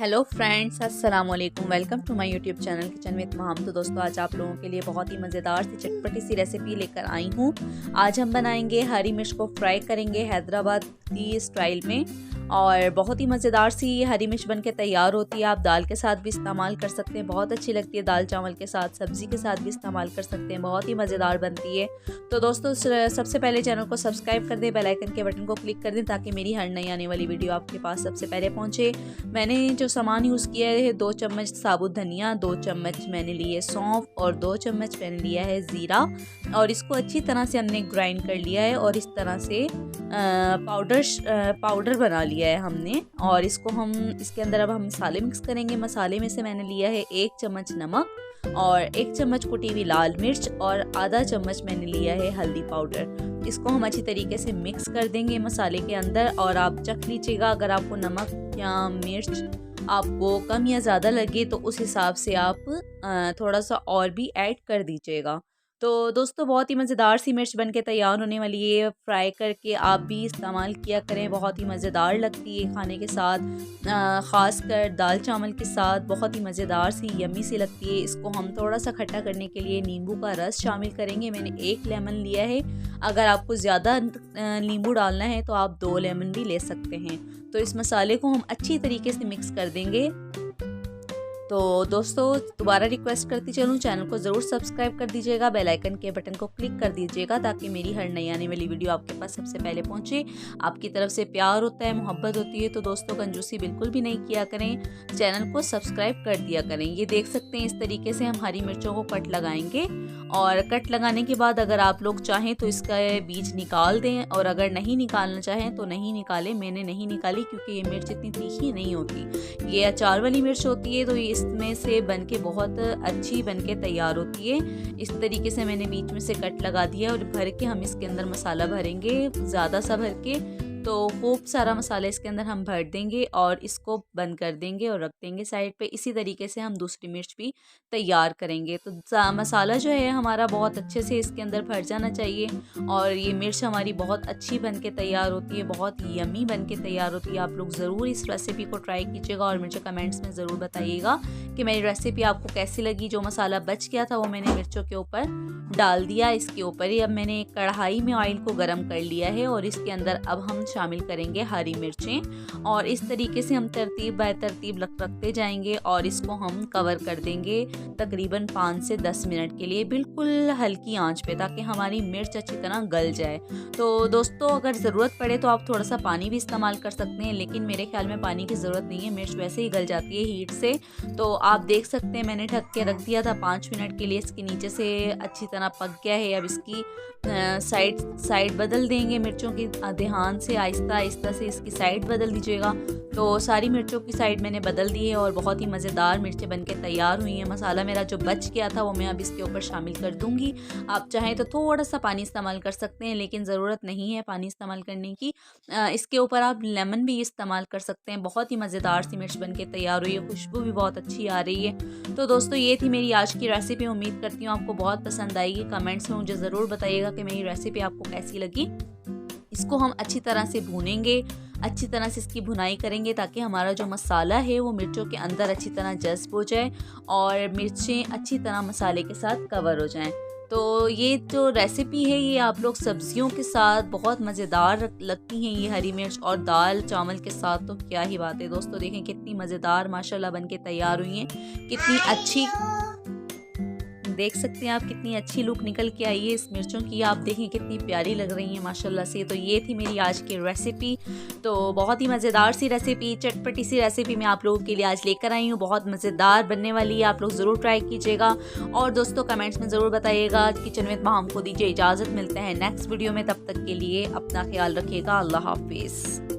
Hello friends, अस्सलाम वालेकुम। Welcome to my YouTube channel kitchen with mom. तो दोस्तों, आज आप लोगों के लिए बहुत ही मज़ेदार सी चटपटी सी रेसिपी लेकर आई हूँ। आज हम बनाएंगे हरी मिर्च को फ्राई करेंगे हैदराबाद की स्टाइल में, और बहुत ही मज़ेदार सी ये हरी मिर्च बनके तैयार होती है। आप दाल के साथ भी इस्तेमाल कर सकते हैं, बहुत अच्छी लगती है। दाल चावल के साथ, सब्ज़ी के साथ भी इस्तेमाल कर सकते हैं, बहुत ही मज़ेदार बनती है। तो दोस्तों, सबसे पहले चैनल को सब्सक्राइब कर दें, बेल आइकन के बटन को क्लिक कर दें ताकि मेरी हर नई आने वाली वीडियो आपके पास सबसे पहले पहुँचे। मैंने जो सामान यूज़ किया है, 2 चम्मच साबुत धनिया, 2 चम्मच मैंने लिए सौंफ और 2 चम्मच मैंने लिया है ज़ीरा, और इसको अच्छी तरह से हमने ग्राइंड कर लिया है और इस तरह से पाउडर बना लिया है हमने। और इसके अंदर अब हम मसाले मिक्स करेंगे। मसाले में से मैंने लिया है 1 चम्मच नमक और 1 चम्मच कुटी हुई लाल मिर्च और आधा चम्मच मैंने लिया है हल्दी पाउडर। इसको हम अच्छी तरीके से मिक्स कर देंगे मसाले के अंदर, और आप चख लीजिएगा। अगर आपको नमक या मिर्च आपको कम या ज़्यादा लगे तो उस हिसाब से आप थोड़ा सा और भी ऐड कर दीजिएगा। तो दोस्तों, बहुत ही मज़ेदार सी मिर्च बनके तैयार होने वाली है। फ्राई करके आप भी इस्तेमाल किया करें, बहुत ही मज़ेदार लगती है खाने के साथ, ख़ासकर दाल चावल के साथ बहुत ही मज़ेदार सी यम्मी सी लगती है। इसको हम थोड़ा सा खट्टा करने के लिए नींबू का रस शामिल करेंगे। मैंने 1 लेमन लिया है। अगर आपको ज़्यादा नींबू डालना है तो आप 2 लेमन भी ले सकते हैं। तो इस मसाले को हम अच्छी तरीके से मिक्स कर देंगे। तो दोस्तों, दोबारा रिक्वेस्ट करती चलूँ, चैनल को ज़रूर सब्सक्राइब कर दीजिएगा, बेल आइकन के बटन को क्लिक कर दीजिएगा ताकि मेरी हर नई आने वाली वीडियो आपके पास सबसे पहले पहुंचे। आपकी तरफ से प्यार होता है, मोहब्बत होती है, तो दोस्तों कंजूसी बिल्कुल भी नहीं किया करें, चैनल को सब्सक्राइब कर दिया करें। ये देख सकते हैं, इस तरीके से हम हरी मिर्चों को कट लगाएंगे, और कट लगाने के बाद अगर आप लोग चाहें तो इसका बीज निकाल दें, और अगर नहीं निकालना चाहें तो नहीं निकालें। मैंने नहीं निकाली क्योंकि ये मिर्च इतनी तीखी नहीं होती, ये अचार वाली मिर्च होती है, तो इसमें से बनके बहुत अच्छी बनके तैयार होती है। इस तरीके से मैंने बीच में से कट लगा दिया, और भर के हम इसके अंदर मसाला भरेंगे, ज़्यादा सा भर के। तो खूब सारा मसाला इसके अंदर हम भर देंगे और इसको बंद कर देंगे और रख देंगे साइड पे। इसी तरीके से हम दूसरी मिर्च भी तैयार करेंगे। तो मसाला जो है हमारा बहुत अच्छे से इसके अंदर भर जाना चाहिए, और ये मिर्च हमारी बहुत अच्छी बनके तैयार होती है, बहुत यम्मी बनके तैयार होती है। आप लोग ज़रूर इस रेसिपी को ट्राई कीजिएगा और मुझे कमेंट्स में ज़रूर बताइएगा कि मेरी रेसिपी आपको कैसी लगी। जो मसाला बच गया था वो मैंने मिर्चों के ऊपर डाल दिया। इसके ऊपर ही अब मैंने एक कढ़ाई में ऑयल को गर्म कर लिया है, और इसके अंदर अब हम शामिल करेंगे हरी मिर्चें, और इस तरीके से हम तरतीब बाय तरतीब रखते जाएंगे, और इसको हम कवर कर देंगे तकरीबन 5 से 10 मिनट के लिए, बिल्कुल हल्की आंच पे, ताकि हमारी मिर्च अच्छी तरह गल जाए। तो दोस्तों, अगर ज़रूरत पड़े तो आप थोड़ा सा पानी भी इस्तेमाल कर सकते हैं, लेकिन मेरे ख्याल में पानी की ज़रूरत नहीं है, मिर्च वैसे ही गल जाती है हीट से। तो आप देख सकते हैं, मैंने ढक के रख दिया था 5 मिनट के लिए। इसके नीचे से अच्छी तरह पक गया है। अब इसकी साइड बदल देंगे मिर्चों की, ध्यान से आहिस्ता आहिस्ता से इसकी साइड बदल दीजिएगा। तो सारी मिर्चों की साइड मैंने बदल दी है, और बहुत ही मज़ेदार मिर्चें बनके तैयार हुई हैं। मसाला मेरा जो बच गया था वो मैं अब इसके ऊपर शामिल कर दूंगी। आप चाहें तो थोड़ा सा पानी इस्तेमाल कर सकते हैं, लेकिन ज़रूरत नहीं है पानी इस्तेमाल करने की। इसके ऊपर आप लेमन भी इस्तेमाल कर सकते हैं। बहुत ही मज़ेदार सी मिर्च बनके तैयार हुई है, खुशबू भी बहुत अच्छी आ रही है। तो दोस्तों, ये थी मेरी आज की रेसिपी। उम्मीद करती हूँ आपको बहुत पसंद आएगी। कमेंट्स में मुझे ज़रूर बताइएगा कि मेरी रेसिपी आपको कैसी लगी। इसको हम अच्छी तरह से भूनेंगे, अच्छी तरह से इसकी भुनाई करेंगे, ताकि हमारा जो मसाला है वो मिर्चों के अंदर अच्छी तरह जज्ब हो जाए और मिर्चें अच्छी तरह मसाले के साथ कवर हो जाएं। तो ये जो रेसिपी है, ये आप लोग सब्जियों के साथ बहुत मज़ेदार लगती हैं। ये हरी मिर्च और दाल चावल के साथ तो क्या ही बात है। दोस्तों, देखें कितनी मज़ेदार माशाल्लाह बनके तैयार हुई हैं, कितनी अच्छी, देख सकते हैं आप कितनी अच्छी लुक निकल के आई है इस मिर्चों की। आप देखें कितनी प्यारी लग रही हैं माशाल्लाह से। तो ये थी मेरी आज की रेसिपी। तो बहुत ही मज़ेदार सी रेसिपी, चटपटी सी रेसिपी मैं आप लोगों के लिए आज लेकर आई हूँ। बहुत मज़ेदार बनने वाली है, आप लोग ज़रूर ट्राई कीजिएगा। और दोस्तों, कमेंट्स में ज़रूर बताइएगा। किचन विद माम को दीजिए इजाज़त, मिलते हैं नेक्स्ट वीडियो में। तब तक के लिए अपना ख्याल रखिएगा। अल्लाह हाफिज़।